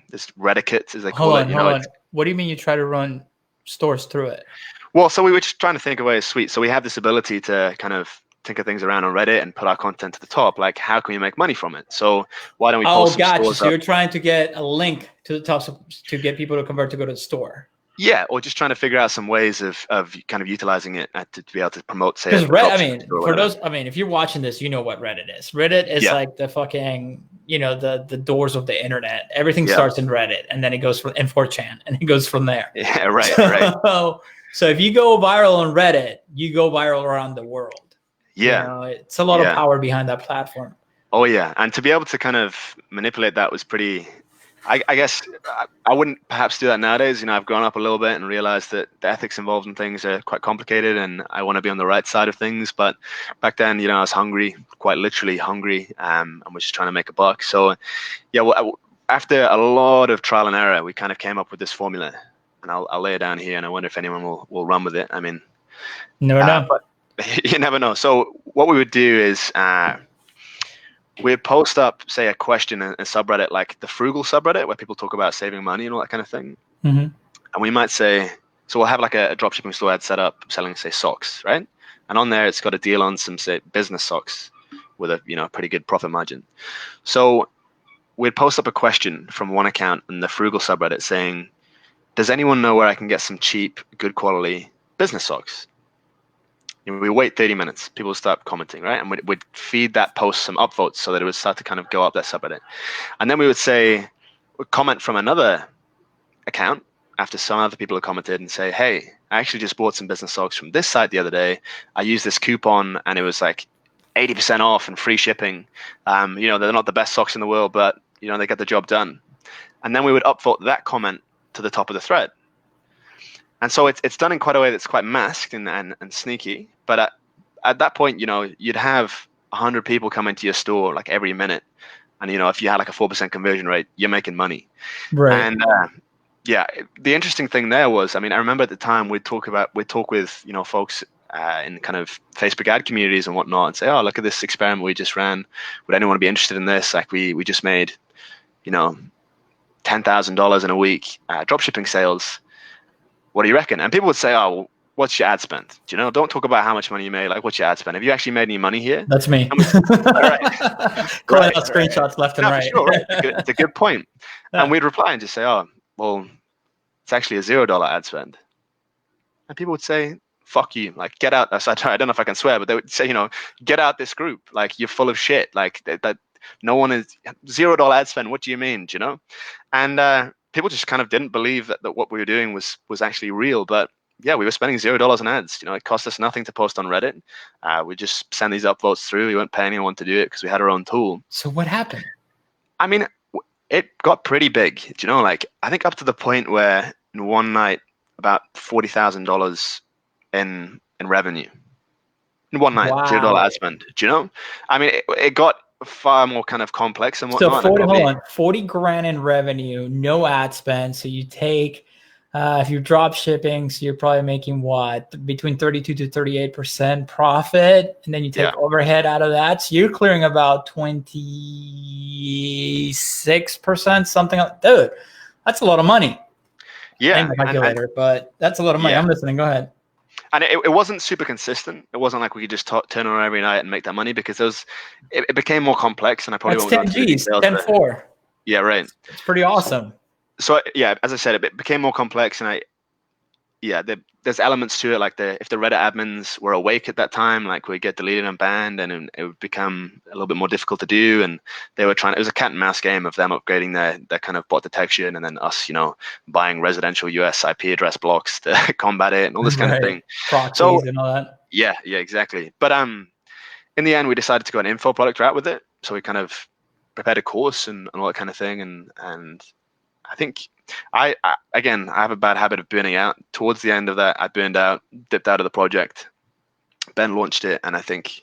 [SPEAKER 2] this Reddicate, as they call it.
[SPEAKER 1] Hold on. What do you mean you try to run stores through it?
[SPEAKER 2] Well, so we were just trying to think of ways sweet. So we have this ability to kind of tinker things around on Reddit and put our content to the top. Like, how can we make money from it? So why don't we post some stores
[SPEAKER 1] So you're trying to get a link to the top to get people to convert to go to the store.
[SPEAKER 2] Yeah, or just trying to figure out some ways of kind of utilizing it to be able to promote sales.
[SPEAKER 1] Because Reddit, if you're watching this, you know what Reddit is. Reddit is like the fucking, you know, the doors of the internet. Everything starts in Reddit, and then it goes from 4chan, and it goes from there.
[SPEAKER 2] Yeah, right.
[SPEAKER 1] So if you go viral on Reddit, you go viral around the world.
[SPEAKER 2] Yeah,
[SPEAKER 1] you know, it's a lot of power behind that platform.
[SPEAKER 2] Oh yeah, and to be able to kind of manipulate that was pretty. I guess I wouldn't perhaps do that nowadays. You know, I've grown up a little bit and realized that the ethics involved in things are quite complicated, and I want to be on the right side of things. But back then, you know, I was hungry, quite literally hungry, and was just trying to make a buck. So, yeah, well, after a lot of trial and error, we kind of came up with this formula, and I'll lay it down here, and I wonder if anyone will run with it. I mean,
[SPEAKER 1] never know.
[SPEAKER 2] But you never know. So what we would do is. We'd post up, say, a question in a subreddit, like the frugal subreddit, where people talk about saving money and all that kind of thing.
[SPEAKER 1] Mm-hmm.
[SPEAKER 2] And we might say, so we'll have like a dropshipping store ad set up selling, say, socks, right? And on there, it's got a deal on some, say, business socks with a, you know, pretty good profit margin. So we'd post up a question from one account in the frugal subreddit saying, does anyone know where I can get some cheap, good quality business socks? We wait 30 minutes. People start commenting, right? And we'd feed that post some upvotes so that it would start to kind of go up that subreddit. And then we would comment from another account after some other people have commented and say, hey, I actually just bought some business socks from this site the other day. I used this coupon and it was like 80% off and free shipping. You know, they're not the best socks in the world, but, you know, they get the job done. And then we would upvote that comment to the top of the thread. And so it's done in quite a way that's quite masked and sneaky. But at that point, you know, you'd have 100 people come into your store like every minute. And, you know, if you had like a 4% conversion rate, you're making money.
[SPEAKER 1] Right.
[SPEAKER 2] And the interesting thing there was, I mean, I remember at the time we'd talk with, you know, folks in kind of Facebook ad communities and whatnot and say, oh, look at this experiment we just ran. Would anyone be interested in this? Like we just made, you know, $10,000 in a week dropshipping sales. What do you reckon? And people would say, oh, well, what's your ad spend? Do you know, don't talk about how much money you made. Like, what's your ad spend? Have you actually made any money here?
[SPEAKER 1] That's me. Calling out screenshots left and right.
[SPEAKER 2] For sure, right. It's a good point. Yeah. And we'd reply and just say, oh, well, it's actually a $0 ad spend. And people would say, fuck you. Like, get out. So I don't know if I can swear, but they would say, you know, get out this group. Like, you're full of shit. Like, that no one is $0 ad spend. What do you mean? Do you know? And people just kind of didn't believe that what we were doing was actually real. But yeah, we were spending $0 on ads. You know, it cost us nothing to post on Reddit. We just send these upvotes through. We weren't paying anyone to do it because we had our own tool.
[SPEAKER 1] So what happened?
[SPEAKER 2] I mean, it got pretty big. Do you know, like I think up to the point where in one night about $40,000 in revenue. In one night, wow. $0 ad spend. Do you know? I mean, it got far more kind of complex and whatnot.
[SPEAKER 1] So 40 grand in revenue, no ad spend. So you take, if you're drop shipping, so you're probably making what, between 32 to 38% profit. And then you take overhead out of that. So you're clearing about 26%, something like that. Dude, that's a lot of money.
[SPEAKER 2] Yeah.
[SPEAKER 1] I ain't a calculator, but that's a lot of money. Yeah. I'm listening. Go ahead.
[SPEAKER 2] And it wasn't super consistent. It wasn't like we could just turn on every night and make that money because it became more complex. And I probably
[SPEAKER 1] won't 10 G's, 10-4.
[SPEAKER 2] Yeah, right.
[SPEAKER 1] It's pretty awesome.
[SPEAKER 2] So yeah, as I said, it became more complex, and there's elements to it, like if the Reddit admins were awake at that time, like we'd get deleted and banned, and it would become a little bit more difficult to do. And they were it was a cat and mouse game of them upgrading their kind of bot detection, and then us, you know, buying residential US IP address blocks to combat it and all this kind of thing.
[SPEAKER 1] Proxies and all that.
[SPEAKER 2] Yeah, exactly. But in the end, we decided to go an info product route with it. So we kind of prepared a course and all that kind of thing, and I think I have a bad habit of burning out. Towards the end of that, I burned out, dipped out of the project. Ben launched it, and I think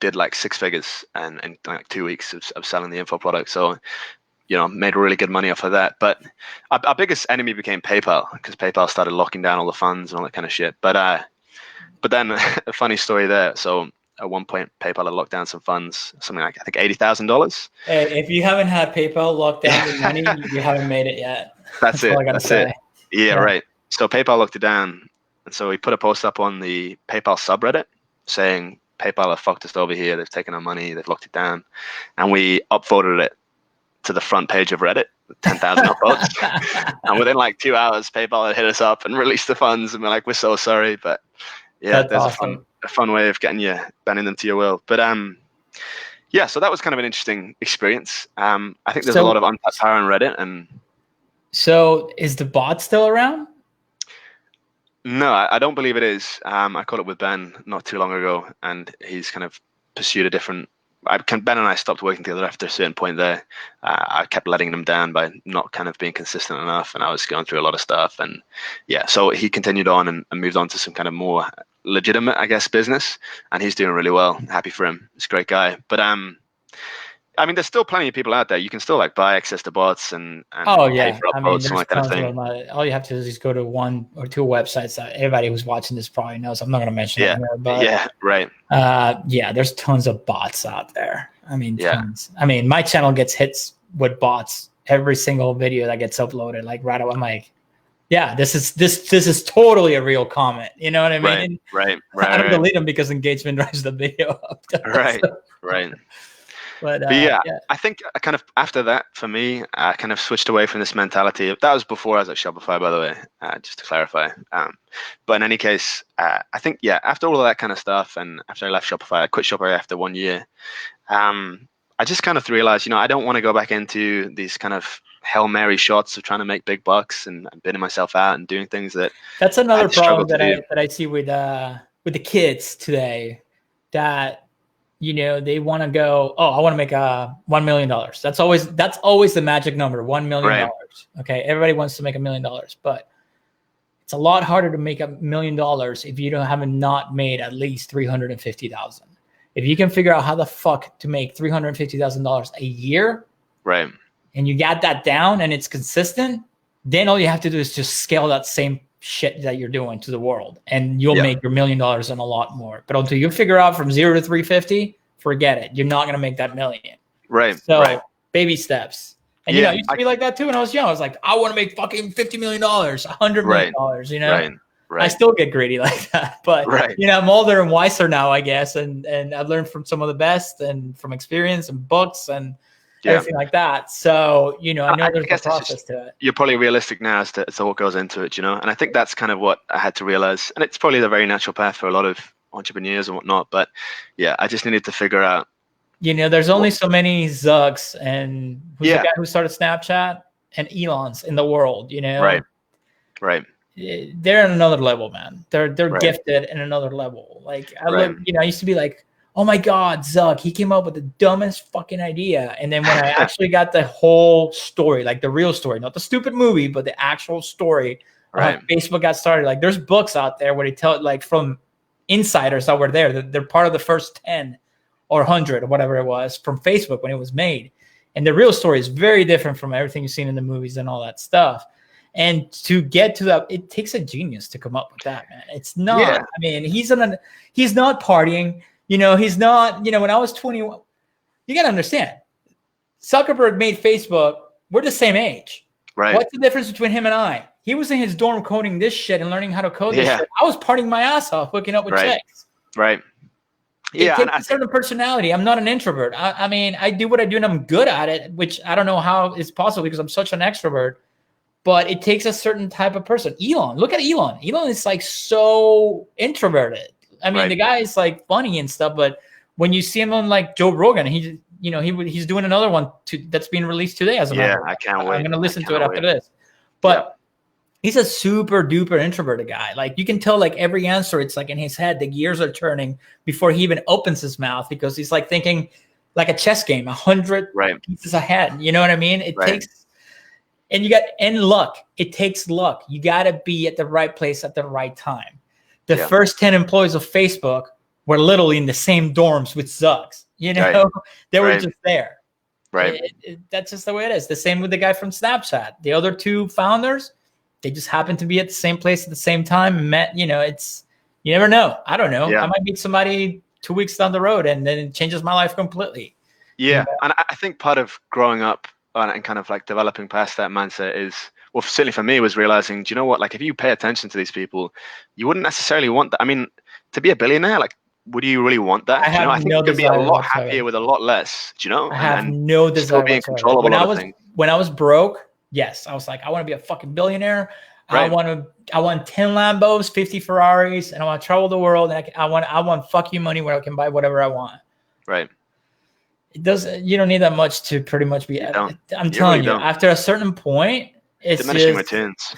[SPEAKER 2] did like 6 figures and like 2 weeks of selling the info product. So made really good money off of that. But our biggest enemy became PayPal, because PayPal started locking down all the funds and all that kind of shit. But then a funny story there. So at one point, PayPal had locked down some funds, something like, I think, $80,000.
[SPEAKER 1] Hey, if you haven't had PayPal lock down your money, you haven't made it yet.
[SPEAKER 2] That's it. That's it. Yeah, right. So PayPal locked it down. And so we put a post up on the PayPal subreddit saying, PayPal have fucked us over here. They've taken our money. They've locked it down. And we upvoted it to the front page of Reddit with 10,000 upvotes. And within like 2 hours, PayPal had hit us up and released the funds. And we're like, we're so sorry. But yeah,
[SPEAKER 1] that's
[SPEAKER 2] there's
[SPEAKER 1] awesome.
[SPEAKER 2] a fun way of getting you, bending them to your will. But yeah, so that was kind of an interesting experience. I think there's a lot of untapped power on Reddit. And
[SPEAKER 1] so is the bot still around?
[SPEAKER 2] No, I don't believe it is. I caught up with Ben not too long ago, and he's kind of pursued a different. Ben and I stopped working together after a certain point there. I kept letting him down by not kind of being consistent enough, and I was going through a lot of stuff. And yeah, so he continued on and moved on to some kind of more legitimate, I guess, business, and he's doing really well. Happy for him. He's a great guy. But I mean, there's still plenty of people out there. You can still like buy access to bots and pay for uploads and that kind of thing.
[SPEAKER 1] All you have to do is just go to one or two websites that everybody who's watching this probably knows. I'm not going to mention it here, but
[SPEAKER 2] right.
[SPEAKER 1] There's tons of bots out there. I mean, tons. I mean, my channel gets hits with bots every single video that gets uploaded. Like right away, I'm like, yeah, this is totally a real comment. You know what I mean?
[SPEAKER 2] Right.
[SPEAKER 1] I don't delete them because engagement drives the video up.
[SPEAKER 2] Right. But yeah, I think kind of after that, for me, I kind of switched away from this mentality. That was before I was at Shopify, by the way, just to clarify. But in any case, I think, after all of that kind of stuff, and after I left Shopify, I quit Shopify after 1 year. I just kind of realized, I don't want to go back into these kind of Hail Mary shots of trying to make big bucks and bidding myself out and doing things that. That's
[SPEAKER 1] another problem that I see with the kids today, that they want to go, I want to make $1 million. That's always the magic number, $1 million. Right. Okay, everybody wants to make $1 million, but it's a lot harder to make $1 million if you haven't not made at least $350,000. If you can figure out how the fuck to make $350,000 a year,
[SPEAKER 2] right,
[SPEAKER 1] and you got that down and it's consistent, then all you have to do is just scale that same shit that you're doing to the world, and you'll make your $1 million and a lot more. But until you figure out from 0 to 350, forget it. You're not gonna make that million.
[SPEAKER 2] Right.
[SPEAKER 1] So baby steps. And it used to be like that too when I was young. I was like, I want to make fucking $50 million, $100 million. Right. I still get greedy like that, but I'm older and wiser now, I guess, and I've learned from some of the best and from experience and books and everything like that. So, I know there's a process to it.
[SPEAKER 2] You're probably realistic now as to what goes into it, and I think that's kind of what I had to realize. And it's probably the very natural path for a lot of entrepreneurs and whatnot. But I just needed to figure out.
[SPEAKER 1] There's only so many Zucks and who's the guy who started Snapchat and Elons in the world,
[SPEAKER 2] Right.
[SPEAKER 1] They're on another level, man. They're gifted in another level. Like I used to be like, oh my God, Zuck, he came up with the dumbest fucking idea. And then when I actually got the whole story, like the real story, not the stupid movie, but the actual story, how Facebook got started. Like there's books out there where they tell it, like from insiders that were there, that they're part of the first 10 or 100 or whatever it was from Facebook when it was made. And the real story is very different from everything you've seen in the movies and all that stuff. And to get to that, it takes a genius to come up with that, man. It's not, I mean, he's not partying. He's not, when I was 21, you got to understand, Zuckerberg made Facebook. We're the same age.
[SPEAKER 2] Right.
[SPEAKER 1] What's the difference between him and I? He was in his dorm coding this shit and learning how to code this shit. I was partying my ass off, hooking up with chicks.
[SPEAKER 2] Right.
[SPEAKER 1] It takes a certain personality. I'm not an introvert. I mean, I do what I do and I'm good at it, which I don't know how it's possible because I'm such an extrovert. But it takes a certain type of person. Elon, look at Elon. Elon is like so introverted. I mean, the guy is like funny and stuff, but when you see him on like Joe Rogan, he's doing another one that's being released today. As a matter of fact.
[SPEAKER 2] I can't wait.
[SPEAKER 1] I'm going to listen to it after this. But he's a super duper introverted guy. Like you can tell, like every answer, it's like in his head, the gears are turning before he even opens his mouth because he's like thinking like a chess game, 100 pieces ahead. You know what I mean? It takes. And luck. It takes luck. You got to be at the right place at the right time. The first 10 employees of Facebook were literally in the same dorms with Zucks. They were just there.
[SPEAKER 2] Right.
[SPEAKER 1] That's just the way it is. The same with the guy from Snapchat. The other two founders, they just happened to be at the same place at the same time and met. You never know. I don't know. I might meet somebody 2 weeks down the road and then it changes my life completely.
[SPEAKER 2] Yeah. And I think part of growing up and kind of like developing past that mindset is, well, certainly for me, was realizing, do you know what? Like, if you pay attention to these people, you wouldn't necessarily want that. I mean, to be a billionaire, like, would you really want that?
[SPEAKER 1] I have
[SPEAKER 2] I think
[SPEAKER 1] no
[SPEAKER 2] you could be a
[SPEAKER 1] desire
[SPEAKER 2] lot
[SPEAKER 1] whatsoever.
[SPEAKER 2] happier with a lot less. Do you know?
[SPEAKER 1] I have no desire
[SPEAKER 2] still be in control of a lot of things.
[SPEAKER 1] When I was broke, yes, I was like, I want to be a fucking billionaire. Right. I want 10 Lambos, 50 Ferraris, and I want to travel the world. And I want fuck you money where I can buy whatever I want.
[SPEAKER 2] Right.
[SPEAKER 1] You don't need that much to pretty much be. I'm telling you, after a certain point, it's
[SPEAKER 2] diminishing returns.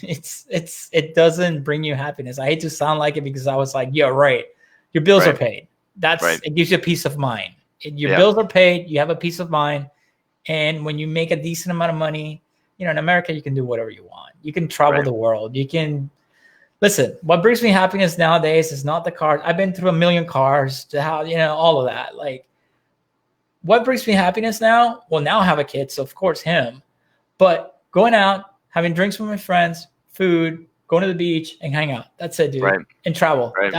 [SPEAKER 1] It doesn't bring you happiness. I hate to sound like it because I was like, yeah, right. Your bills are paid. It gives you a peace of mind. Your bills are paid. You have a peace of mind. And when you make a decent amount of money, in America, you can do whatever you want. You can travel the world. You can listen. What brings me happiness nowadays is not the cars. I've been through a million cars to how, all of that. Like, what brings me happiness now? Well, now I have a kid, so of course him. But going out, having drinks with my friends, food, going to the beach and hang out. That's it, dude. Right. And travel. Right.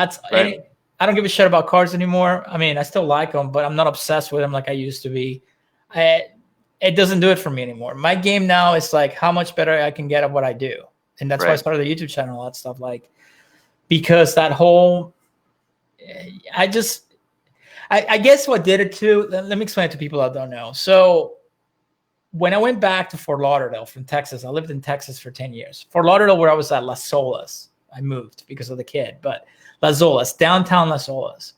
[SPEAKER 1] I don't give a shit about cars anymore. I mean, I still like them, but I'm not obsessed with them like I used to be. It doesn't do it for me anymore. My game now is like how much better I can get at what I do. And that's why I started the YouTube channel, all that stuff. Like, because that whole, I guess what did it too, let me explain it to people that don't know. So when I went back to Fort Lauderdale from Texas, I lived in Texas for 10 years. Fort Lauderdale, where I was at Las Olas, I moved because of the kid, but Las Olas, downtown Las Olas,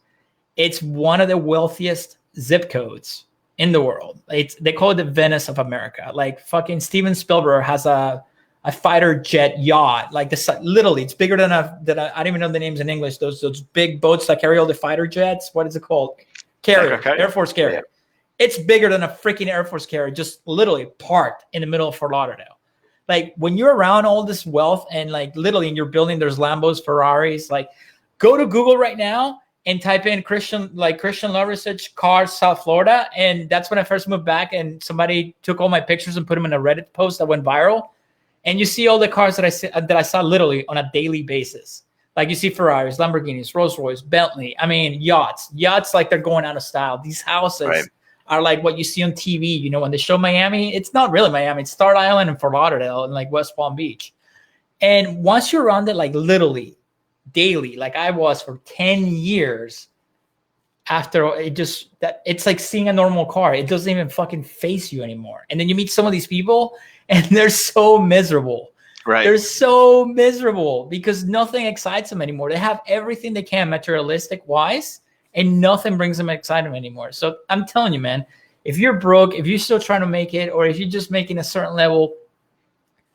[SPEAKER 1] it's one of the wealthiest zip codes in the world. They call it the Venice of America. Like fucking Steven Spielberg has a fighter jet yacht. Like this, literally, it's bigger than I don't even know the names in English. Those big boats that carry all the fighter jets. What is it called? Carrier, Air Force carrier. Yeah. It's bigger than a freaking Air Force carrier, just literally parked in the middle of Fort Lauderdale. Like when you're around all this wealth and like literally in your building, there's Lambos, Ferraris. Like go to Google right now and type in Christian Lovrecich cars, South Florida. And that's when I first moved back and somebody took all my pictures and put them in a Reddit post that went viral. And you see all the cars that I saw literally on a daily basis. Like you see Ferraris, Lamborghinis, Rolls Royce, Bentley. I mean, yachts like they're going out of style. These houses are like what you see on TV. When they show Miami, it's not really Miami. It's Start Island and Fort Lauderdale and like West Palm Beach. And once you're around it, like literally daily, like I was for 10 years after it's like seeing a normal car. It doesn't even fucking face you anymore. And then you meet some of these people and they're so miserable. Right. They're so miserable because nothing excites them anymore. They have everything they can materialistic wise and nothing brings them excitement anymore. So I'm telling you, man, if you're broke, if you're still trying to make it, or if you're just making a certain level,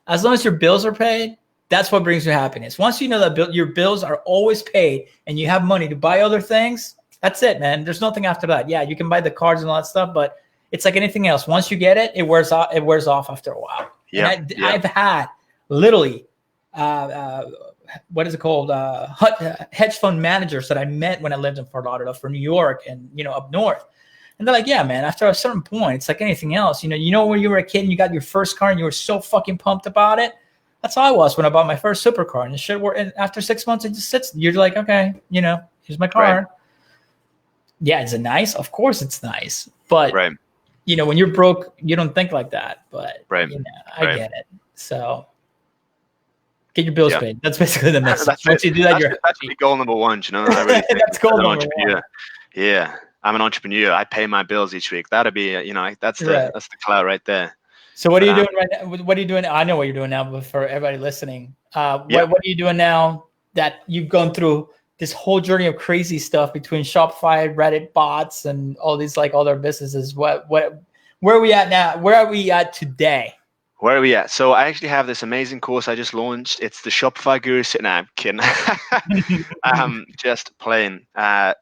[SPEAKER 1] as long as your bills are paid, that's what brings you happiness. Once you know that your bills are always paid and you have money to buy other things, that's it, man. There's nothing after that. Yeah, you can buy the cards and all that stuff, but it's like anything else. Once you get it, it wears off after a while. Yeah, I've had literally, what is it called? Hedge fund managers that I met when I lived in Fort Lauderdale for New York and, up north. And they're like, yeah, man, after a certain point, it's like anything else. When you were a kid and you got your first car and you were so fucking pumped about it. That's how I was when I bought my first supercar. And the shit and after 6 months, it just sits. You're like, okay, here's my car. Right. Yeah, is it nice? Of course it's nice. But, when you're broke, you don't think like that. But, I get it. So get your bills paid. That's basically the message. Once you do that,
[SPEAKER 2] that's goal number one. I really think
[SPEAKER 1] that's goal number one.
[SPEAKER 2] Yeah, I'm an entrepreneur. I pay my bills each week. That'd be, that's the clout right there.
[SPEAKER 1] So what are you doing right now? What are you doing? I know what you're doing now, but for everybody listening, what are you doing now that you've gone through this whole journey of crazy stuff between Shopify, Reddit bots, and all these like other businesses? Where are we at now? Where are we at today?
[SPEAKER 2] Where are we at? So I actually have this amazing course I just launched. It's the Shopify Guru. Nah, I'm kidding. Just playing.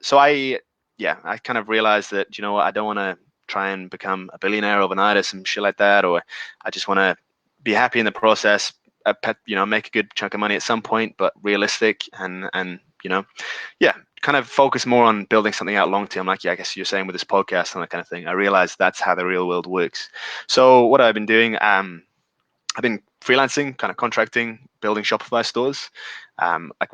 [SPEAKER 2] So I kind of realized that, I don't want to try and become a billionaire overnight or some shit like that, or I just want to be happy in the process, make a good chunk of money at some point, but realistic and kind of focus more on building something out long term, like I guess you're saying with this podcast and that kind of thing, I realized that's how the real world works. So what I've been doing, I've been freelancing, kind of contracting, building Shopify stores. Like,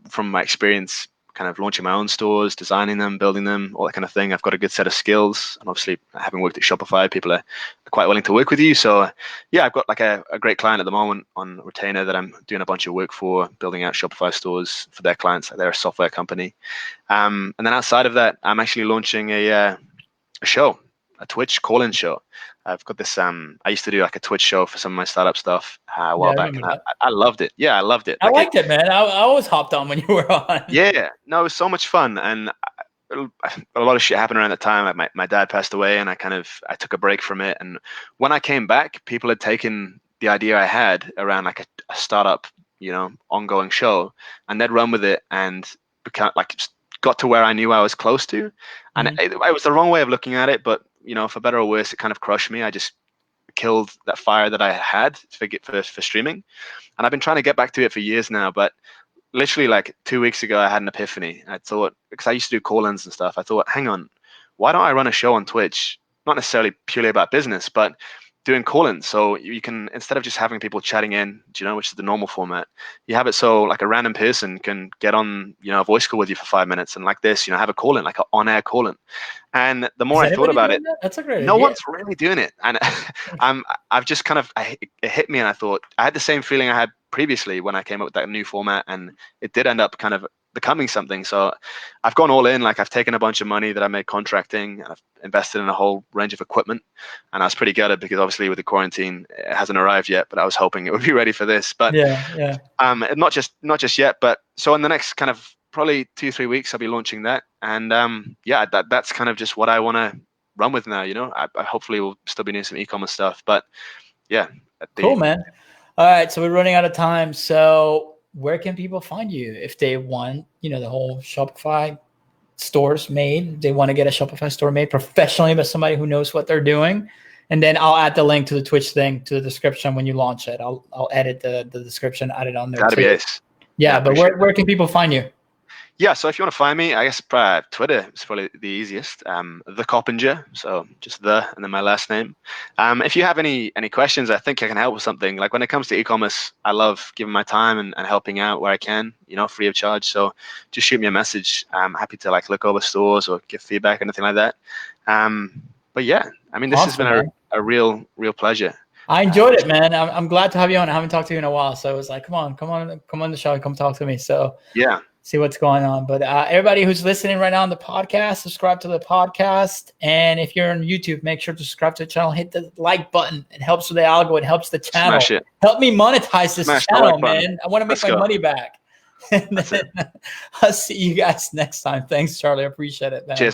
[SPEAKER 2] from my experience, kind of launching my own stores, designing them, building them, all that kind of thing. I've got a good set of skills, and obviously, having worked at Shopify, people are quite willing to work with you. So, yeah, I've got like a great client at the moment on retainer that I'm doing a bunch of work for, building out Shopify stores for their clients. They're a software company, and then outside of that, I'm actually launching a show, a Twitch call-in show. I've got this. I used to do like a Twitch show for some of my startup stuff a while back, and I loved it. Yeah, I loved it.
[SPEAKER 1] I liked it, man. I always hopped on when you were on.
[SPEAKER 2] Yeah, no, it was so much fun, and a lot of shit happened around the time. Like my dad passed away, and I took a break from it. And when I came back, people had taken the idea I had around like a startup, ongoing show, and they'd run with it and become like got to where I knew I was close to. And it was the wrong way of looking at it, but for better or worse, it kind of crushed me. I just killed that fire that I had for streaming, and I've been trying to get back to it for years now. But literally, like 2 weeks ago, I had an epiphany. I thought, because I used to do call-ins and stuff, I thought, hang on, why don't I run a show on Twitch? Not necessarily purely about business, but doing call-ins. So you can, instead of just having people chatting in, which is the normal format, you have it so like a random person can get on, a voice call with you for 5 minutes, and like this, have a call-in, like an on-air call-in. And the more I thought about it,
[SPEAKER 1] that's a great idea.
[SPEAKER 2] No one's really doing it. And I've just kind of, it hit me, and I thought, I had the same feeling I had previously when I came up with that new format, and it did end up kind of becoming something. So I've gone all in. Like, I've taken a bunch of money that I made contracting, and I've invested in a whole range of equipment, and I was pretty gutted because obviously with the quarantine it hasn't arrived yet, but I was hoping it would be ready for this. But not just yet, but so in the next kind of probably 2-3 weeks I'll be launching that, and that's kind of just what I want to run with now. I hopefully will still be doing some e-commerce stuff, but cool,
[SPEAKER 1] man. All right, so we're running out of time. So where can people find you if they want, the whole Shopify stores made? They want to get a Shopify store made professionally by somebody who knows what they're doing. And then I'll add the link to the Twitch thing to the description when you launch it. I'll edit the description, add it on there.
[SPEAKER 2] That'd be nice.
[SPEAKER 1] Yeah, but where can people find you?
[SPEAKER 2] Yeah, so if you want to find me, I guess Twitter is probably the easiest. The Coppinger, so just and then my last name. If you have any questions, I think I can help with something. Like when it comes to e-commerce, I love giving my time and helping out where I can, free of charge. So just shoot me a message. I'm happy to look over stores or give feedback, anything like that. But yeah, I mean, this has been a real pleasure.
[SPEAKER 1] I enjoyed it, man. I'm glad to have you on. I haven't talked to you in a while, so it was like, come on the show, come talk to me. So
[SPEAKER 2] yeah.
[SPEAKER 1] See what's going on. But everybody who's listening right now on the podcast, subscribe to the podcast. And if you're on YouTube, make sure to subscribe to the channel. Hit the like button. It helps with the algo. It helps the channel.
[SPEAKER 2] Smash it.
[SPEAKER 1] Help me monetize this channel, man. I want to make my money back. And then I'll see you guys next time. Thanks, Charlie. I appreciate it, man.
[SPEAKER 2] Cheers.